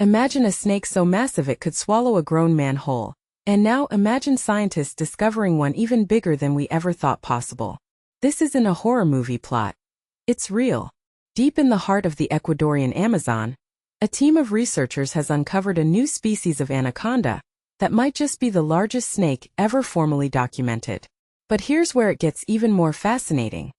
Imagine a snake so massive it could swallow a grown man whole. And now imagine scientists discovering one even bigger than we ever thought possible. This isn't a horror movie plot. It's real. Deep in the heart of the Ecuadorian Amazon, a team of researchers has uncovered a new species of anaconda that might just be the largest snake ever formally documented. But here's where it gets even more fascinating.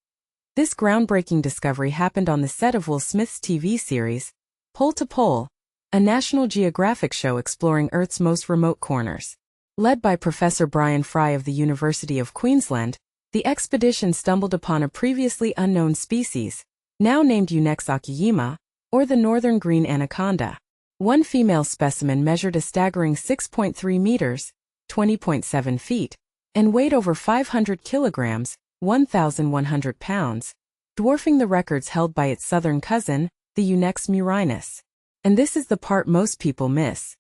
This groundbreaking discovery happened on the set of Will Smith's TV series, Pole to Pole, a National Geographic show exploring Earth's most remote corners. Led by Professor Bryan Fry of the University of Queensland, the expedition stumbled upon a previously unknown species, now named Unex akiyima, or the northern green anaconda. One female specimen measured a staggering 6.3 meters, 20.7 feet, and weighed over 500 kilograms, 1,100 pounds, dwarfing the records held by its southern cousin, the Unex murinus. And this is the part most people miss.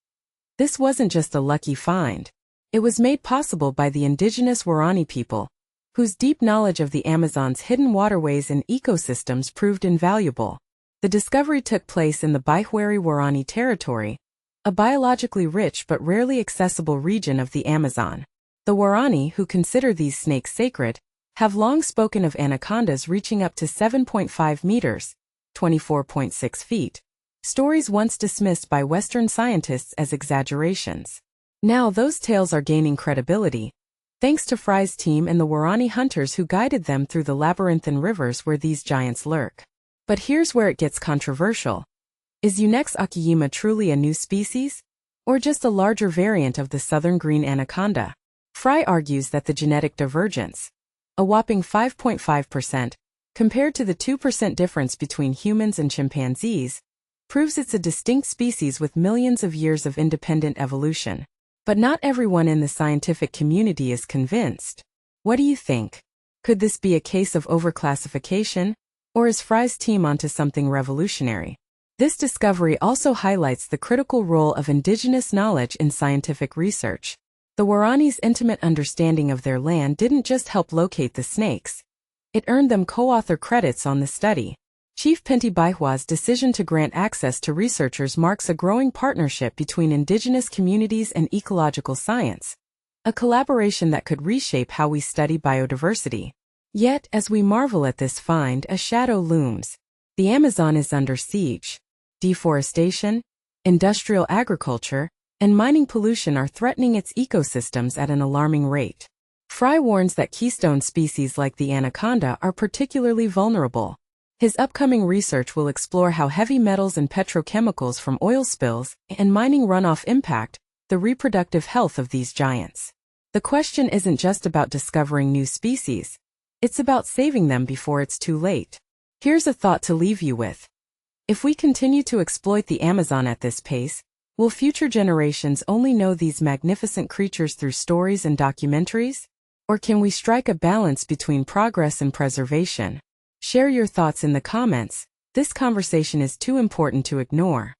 This wasn't just a lucky find. It was made possible by the indigenous Waorani people, whose deep knowledge of the Amazon's hidden waterways and ecosystems proved invaluable. The discovery took place in the Bihwari Waorani territory, a biologically rich but rarely accessible region of the Amazon. The Waorani, who consider these snakes sacred, have long spoken of anacondas reaching up to 7.5 meters, 24.6 feet. Stories once dismissed by Western scientists as exaggerations. Now those tales are gaining credibility, thanks to Fry's team and the Waorani hunters who guided them through the labyrinthine rivers where these giants lurk. But here's where it gets controversial. Is Unex akiyima truly a new species, or just a larger variant of the southern green anaconda? Fry argues that the genetic divergence, a whopping 5.5%, compared to the 2% difference between humans and chimpanzees, proves it's a distinct species with millions of years of independent evolution. But not everyone in the scientific community is convinced. What do you think? Could this be a case of overclassification, or is Fry's team onto something revolutionary? This discovery also highlights the critical role of indigenous knowledge in scientific research. The Waorani's intimate understanding of their land didn't just help locate the snakes. It earned them co-author credits on the study. Chief Pentti Baihua's decision to grant access to researchers marks a growing partnership between indigenous communities and ecological science, a collaboration that could reshape how we study biodiversity. Yet, as we marvel at this find, a shadow looms. The Amazon is under siege. Deforestation, industrial agriculture, and mining pollution are threatening its ecosystems at an alarming rate. Fry warns that keystone species like the anaconda are particularly vulnerable. His upcoming research will explore how heavy metals and petrochemicals from oil spills and mining runoff impact the reproductive health of these giants. The question isn't just about discovering new species. It's about saving them before it's too late. Here's a thought to leave you with. If we continue to exploit the Amazon at this pace, will future generations only know these magnificent creatures through stories and documentaries? Or can we strike a balance between progress and preservation? Share your thoughts in the comments. This conversation is too important to ignore.